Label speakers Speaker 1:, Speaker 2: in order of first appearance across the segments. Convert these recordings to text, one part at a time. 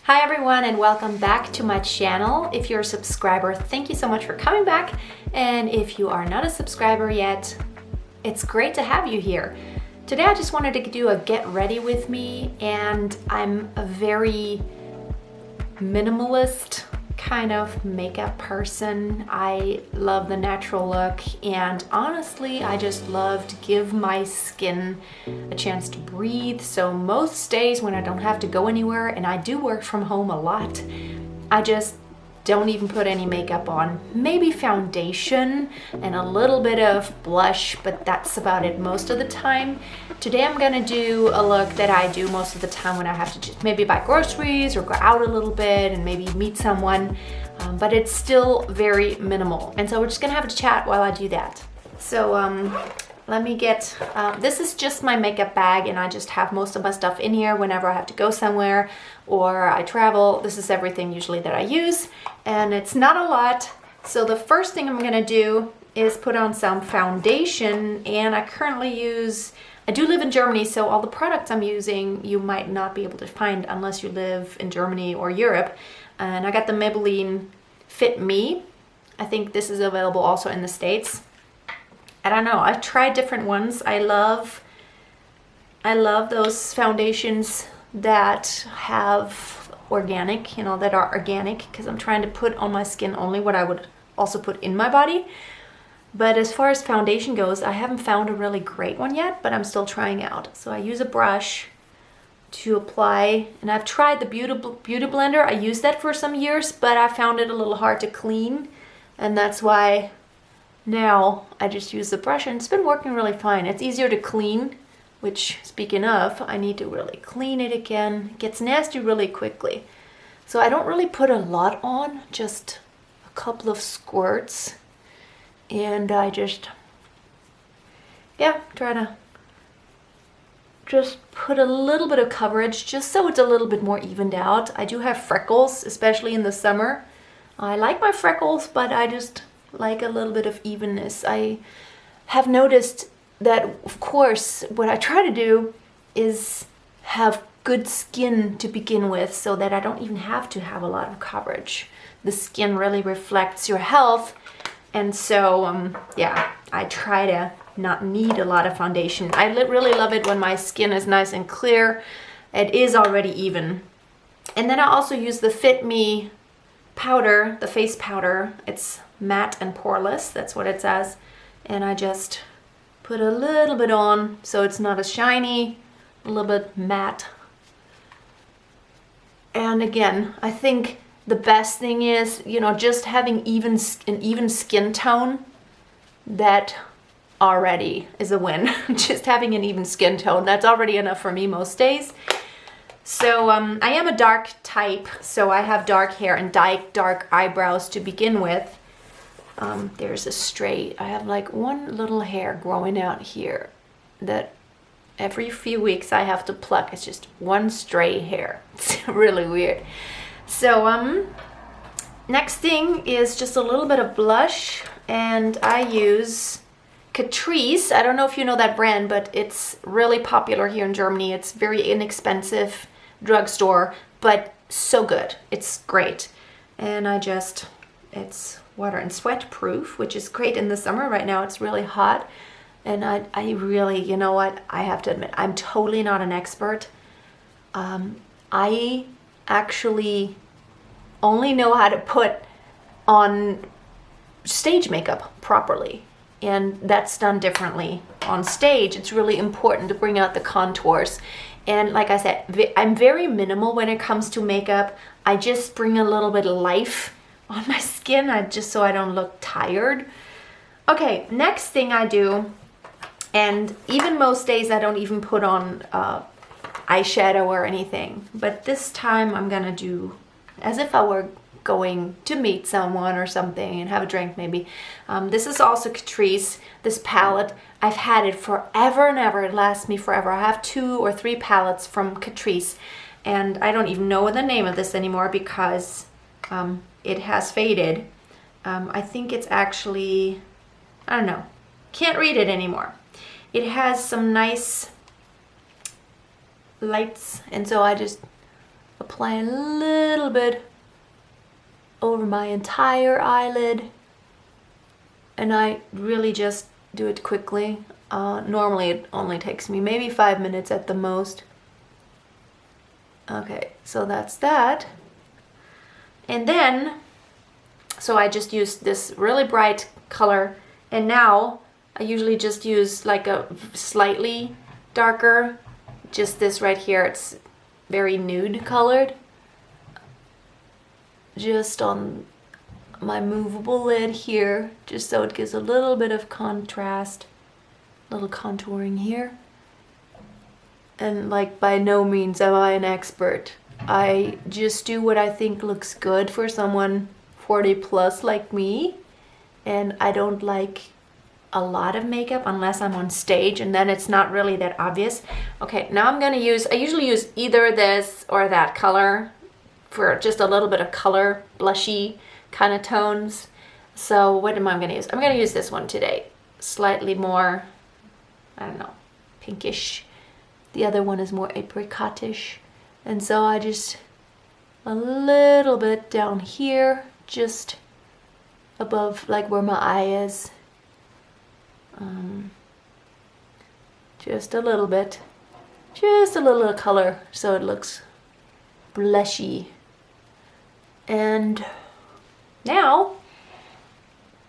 Speaker 1: Hi everyone and welcome back to my channel. If you're a subscriber, thank you so much for coming back. And if you are not a subscriber yet, it's great to have you here. Today I just wanted to do a get ready with me, and I'm a very minimalist kind of makeup person. I love the natural look, and honestly I just love to give my skin a chance to breathe. So most days when I don't have to go anywhere, and I do work from home a lot, I just don't even put any makeup on. Maybe foundation and a little bit of blush, but that's about it most of the time. Today I'm gonna do a look that I do most of the time when I have to just maybe buy groceries or go out a little bit and maybe meet someone, but it's still very minimal. And so we're just gonna have a chat while I do that. So let me get, this is just my makeup bag, and I just have most of my stuff in here whenever I have to go somewhere or I travel. This is everything usually that I use, and it's not a lot. So the first thing I'm gonna do is put on some foundation, and I currently use, I do live in Germany, so all the products I'm using you might not be able to find unless you live in Germany or Europe. And I got the Maybelline Fit Me. I think this is available also in the States. I don't know, I've tried different ones. I love those foundations that have organic, that are organic, because I'm trying to put on my skin only what I would also put in my body. But as far as foundation goes, I haven't found a really great one yet, but I'm still trying out. So I use a brush to apply, and I've tried the Beauty Blender. I used that for some years, but I found it a little hard to clean, and that's why now I just use the brush, and it's been working really fine. It's easier to clean, which, speaking of, I need to really clean it again. It gets nasty really quickly. So I don't really put a lot on, just a couple of squirts. And I just, try to just put a little bit of coverage just so it's a little bit more evened out. I do have freckles, especially in the summer. I like my freckles, but I just like a little bit of evenness. I have noticed that, of course, what I try to do is have good skin to begin with, so that I don't even have to have a lot of coverage. The skin really reflects your health, and so I try to not need a lot of foundation. I really love it when my skin is nice and clear. It is already even. And then I also use the Fit Me powder, the face powder. It's matte and poreless, that's what it says. And I just put a little bit on so it's not as shiny, a little bit matte. And again, I think the best thing is, just having an even skin tone. That already is a win. Just having an even skin tone, that's already enough for me most days. So I am a dark type, so I have dark hair and dark eyebrows to begin with. There's a stray, I have like one little hair growing out here that every few weeks I have to pluck. It's just one stray hair. It's really weird. So next thing is just a little bit of blush, and I use Catrice. I don't know if you know that brand, but it's really popular here in Germany. It's very inexpensive drugstore, but so good. It's great. And it's water and sweat proof, which is great in the summer. Right now it's really hot, and I really, I have to admit, I'm totally not an expert. I actually only know how to put on stage makeup properly, and that's done differently on stage. It's really important to bring out the contours, and like I said, I'm very minimal when it comes to makeup. I just bring a little bit of life on my skin, just so I don't look tired. Okay, next thing I do, and even most days I don't even put on eyeshadow or anything, but this time I'm gonna do as if I were going to meet someone or something and have a drink maybe. This is also Catrice, this palette. I've had it forever and ever. It lasts me forever. I have 2 or 3 palettes from Catrice, and I don't even know the name of this anymore because it has faded. I think it's actually, I don't know, can't read it anymore. It has some nice lights, and so I just apply a little bit over my entire eyelid, and I really just do it quickly. Normally it only takes me maybe 5 minutes at the most. Okay, so that's that. And then, so I just used this really bright color, and now I usually just use like a slightly darker, just this right here. It's very nude colored, just on my movable lid here, just so it gives a little bit of contrast, little contouring here. And like, by no means am I an expert. I just do what I think looks good for someone 40 plus like me, and I don't like a lot of makeup unless I'm on stage, and then it's not really that obvious. Okay, now I'm gonna use, I usually use either this or that color for just a little bit of color, blushy kind of tones. So what am I gonna use? I'm gonna use this one today. Slightly more, I don't know, pinkish. The other one is more apricotish. And so I just, a little bit down here, just above like where my eye is. Just a little bit. Just a little color so it looks blushy. And now,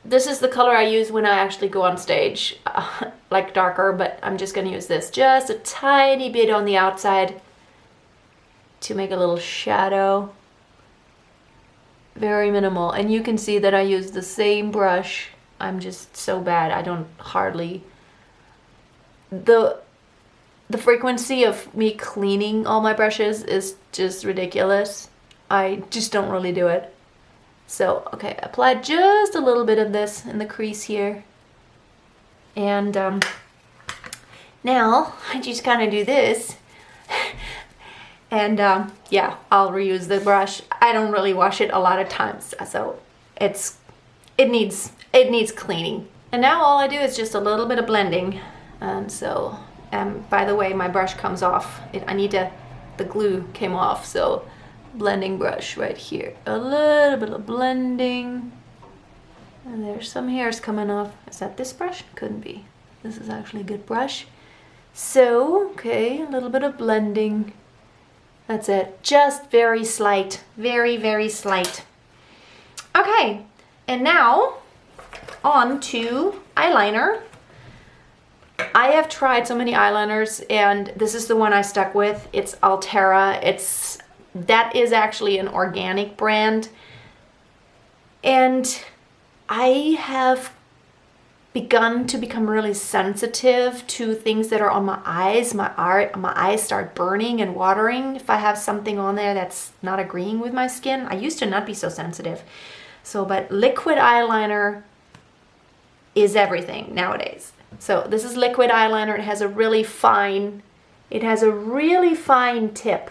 Speaker 1: this is the color I use when I actually go on stage, like darker, but I'm just gonna use this just a tiny bit on the outside to make a little shadow. Very minimal, and you can see that I use the same brush. I'm just so bad, I don't hardly, the frequency of me cleaning all my brushes is just ridiculous. I just don't really do it. So, okay, apply just a little bit of this in the crease here. And now I just kind of do this. And yeah, I'll reuse the brush. I don't really wash it a lot of times, so it needs cleaning. And now all I do is just a little bit of blending. And so, by the way, my brush comes off. The glue came off, so blending brush right here. A little bit of blending. And there's some hairs coming off. Is that this brush? Couldn't be. This is actually a good brush. So, okay, a little bit of blending. That's it. Just very slight. Very, very slight. Okay, and now on to eyeliner. I have tried so many eyeliners, and this is the one I stuck with. It's Altera. That is actually an organic brand, and I have begun to become really sensitive to things that are on my eyes. My eyes start burning and watering if I have something on there that's not agreeing with my skin. I used to not be so sensitive. But liquid eyeliner is everything nowadays. So this is liquid eyeliner. It has a really fine tip,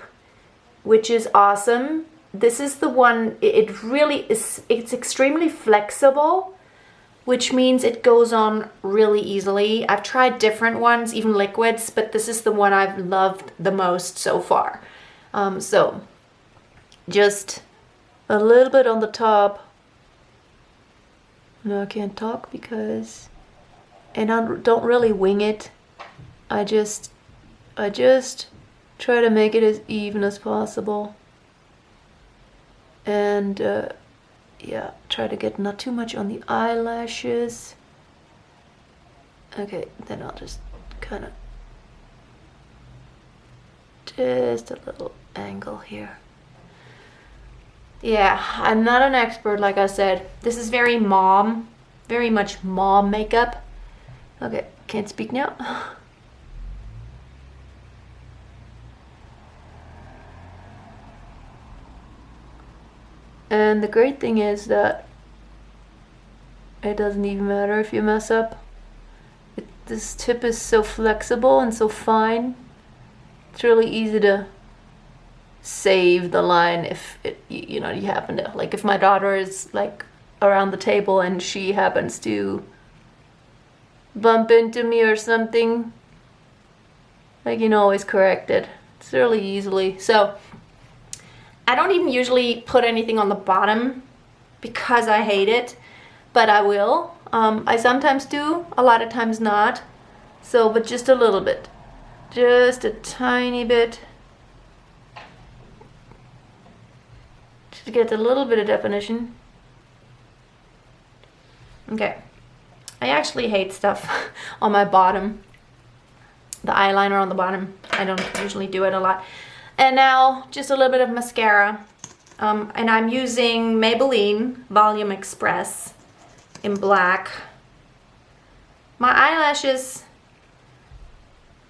Speaker 1: which is awesome. This is the one, it really is, it's extremely flexible, which means it goes on really easily. I've tried different ones, even liquids, but this is the one I've loved the most so far. So just a little bit on the top. No, I can't talk because, and I don't really wing it. I just try to make it as even as possible. And yeah, try to get not too much on the eyelashes. Okay, then I'll just kind of, just a little angle here. Yeah, I'm not an expert, like I said. This is very much mom makeup. Okay, can't speak now. And the great thing is that it doesn't even matter if you mess up. This tip is so flexible and so fine. It's really easy to save the line if you happen to, like, if my daughter is like around the table and she happens to bump into me or something, like, always correct it. It's really easily. So I don't even usually put anything on the bottom because I hate it, but I will. I sometimes do, a lot of times not. So, but just a little bit. Just a tiny bit. Just to get a little bit of definition. Okay. I actually hate stuff on my bottom. The eyeliner on the bottom. I don't usually do it a lot. And now, just a little bit of mascara. And I'm using Maybelline Volume Express in black. My eyelashes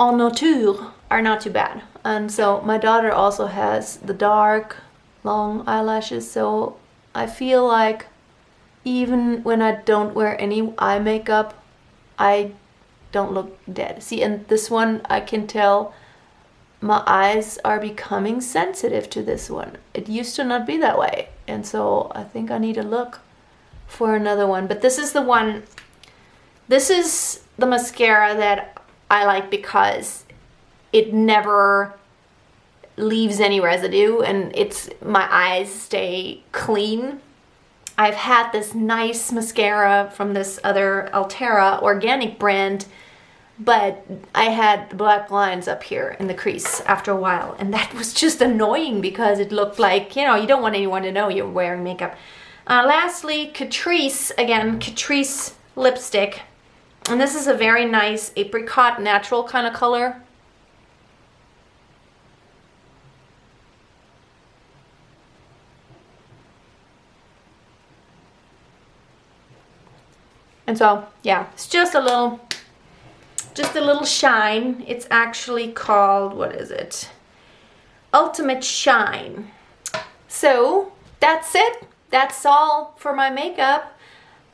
Speaker 1: en nature are not too bad. And so my daughter also has the dark, long eyelashes. So I feel like even when I don't wear any eye makeup, I don't look dead. See, and this one, I can tell my eyes are becoming sensitive to this one. It used to not be that way. And so I think I need to look for another one. But this is the one, this is the mascara that I like because it never leaves any residue and my eyes stay clean. I've had this nice mascara from this other Altera organic brand, but I had the black lines up here in the crease after a while, and that was just annoying because it looked like, you know, you don't want anyone to know you're wearing makeup. Lastly, Catrice lipstick, and this is a very nice apricot natural kind of color. And so, yeah, it's just a little shine. It's actually called, what is it? Ultimate Shine. So that's it. That's all for my makeup.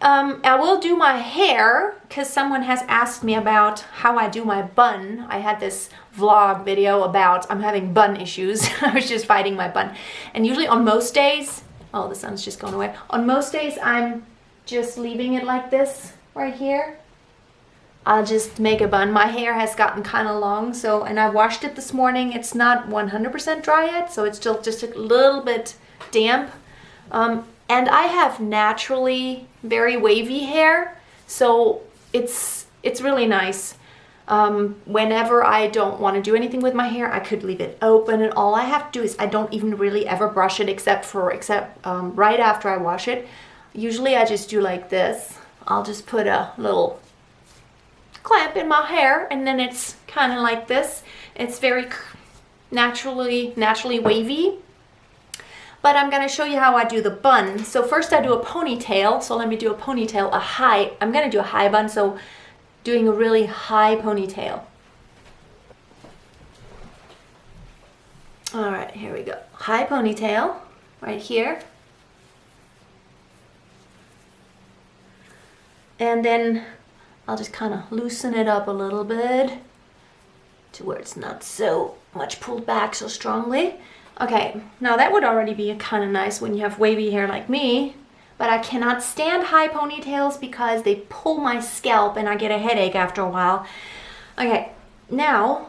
Speaker 1: I will do my hair because someone has asked me about how I do my bun. I had this vlog video about I'm having bun issues. I was just fighting my bun. And usually on most days, oh, the sun's just going away. On most days, I'm just leaving it like this right here. I'll just make a bun. My hair has gotten kind of long, so, and I washed it this morning. It's not 100% dry yet, so it's still just a little bit damp. And I have naturally very wavy hair, so it's really nice. Whenever I don't want to do anything with my hair, I could leave it open, and all I have to do is I don't even really ever brush it except right after I wash it. Usually I just do like this. I'll just put a little clamp in my hair, and then it's kind of like this. It's very naturally wavy. But I'm going to show you how I do the bun. So first I do a ponytail. So let me do a ponytail, I'm going to do a high bun, so doing a really high ponytail. All right, here we go. High ponytail right here. And then I'll just kind of loosen it up a little bit to where it's not so much pulled back so strongly. Okay, now that would already be kind of nice when you have wavy hair like me, but I cannot stand high ponytails because they pull my scalp and I get a headache after a while. Okay, now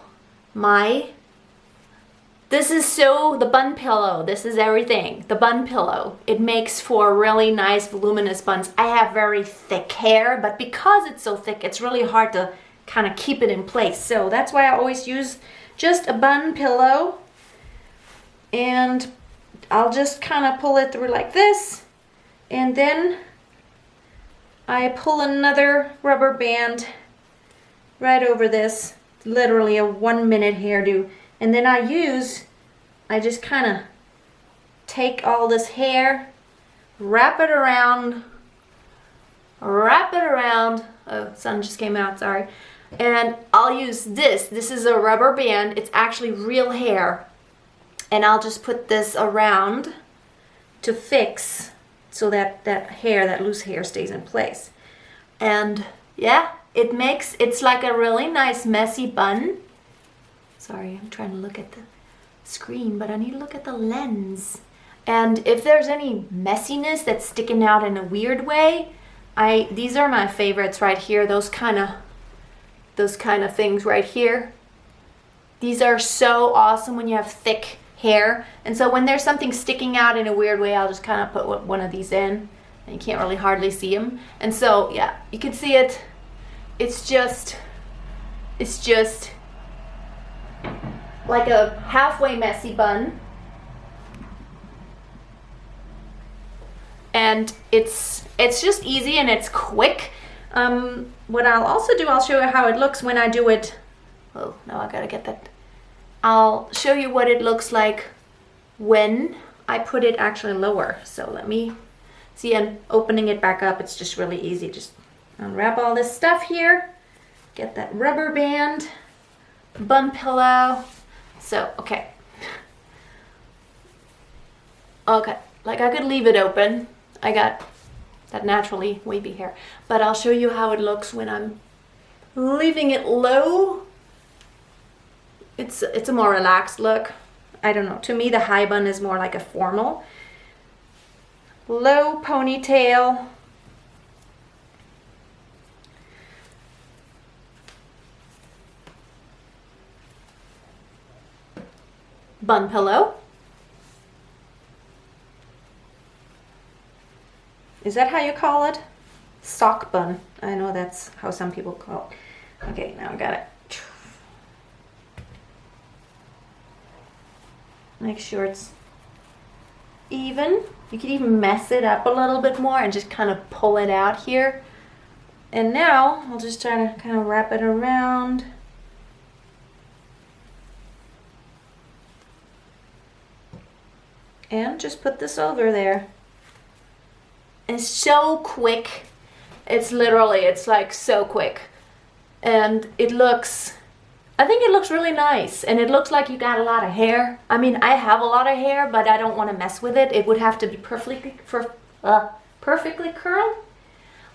Speaker 1: the bun pillow. This is everything. The bun pillow. It makes for really nice voluminous buns. I have very thick hair, but because it's so thick, it's really hard to kind of keep it in place. So that's why I always use just a bun pillow. And I'll just kind of pull it through like this. And then I pull another rubber band right over this. Literally a 1-minute hairdo. And then I just kind of take all this hair, wrap it around. Oh, sun just came out, sorry. And I'll use this. This is a rubber band. It's actually real hair. And I'll just put this around to fix so that that loose hair stays in place. And yeah, it's like a really nice messy bun. Sorry, I'm trying to look at the screen, but I need to look at the lens. And if there's any messiness that's sticking out in a weird way, these are my favorites right here. Those kind of things right here. These are so awesome when you have thick hair. And so when there's something sticking out in a weird way, I'll just kind of put one of these in. And you can't really hardly see them. And so, yeah, you can see it. It's just like a halfway messy bun. And it's just easy and it's quick. What I'll also do, I'll show you how it looks when I do it. Oh, no, I gotta get that. I'll show you what it looks like when I put it actually lower. So let me see, I'm opening it back up. It's just really easy. Just unwrap all this stuff here. Get that rubber band, bun pillow. So, okay. Okay, like I could leave it open. I got that naturally wavy hair. But I'll show you how it looks when I'm leaving it low. It's a more relaxed look. I don't know. To me, the high bun is more like a formal. Low ponytail. Bun pillow. Is that how you call it? Sock bun. I know that's how some people call it. Okay, now I got it. Make sure it's even. You can even mess it up a little bit more and just kind of pull it out here. And now I'll just try to kind of wrap it around. And just put this over there. It's so quick. It's literally, it's like so quick. And it looks, I think it looks really nice. And it looks like you got a lot of hair. I mean, I have a lot of hair, but I don't want to mess with it. It would have to be perfectly curled.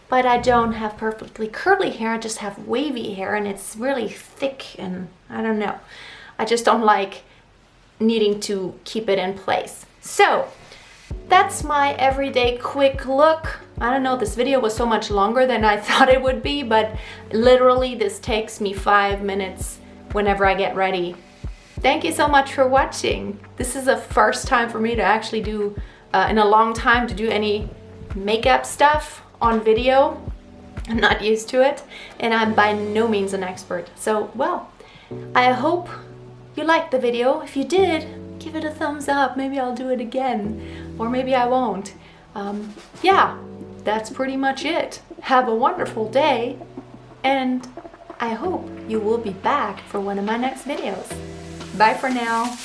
Speaker 1: But I don't have perfectly curly hair. I just have wavy hair and it's really thick and I don't know. I just don't like needing to keep it in place. So that's my everyday quick look. I don't know, this video was so much longer than I thought it would be, but literally this takes me 5 minutes whenever I get ready. Thank you so much for watching. This is the first time for me to actually do, in a long time, to do any makeup stuff on video. I'm not used to it, and I'm by no means an expert. So, well, I hope you liked the video. If you did, give it a thumbs up. Maybe I'll do it again, or maybe I won't. Yeah, that's pretty much it. Have a wonderful day, and I hope you will be back for one of my next videos. Bye for now.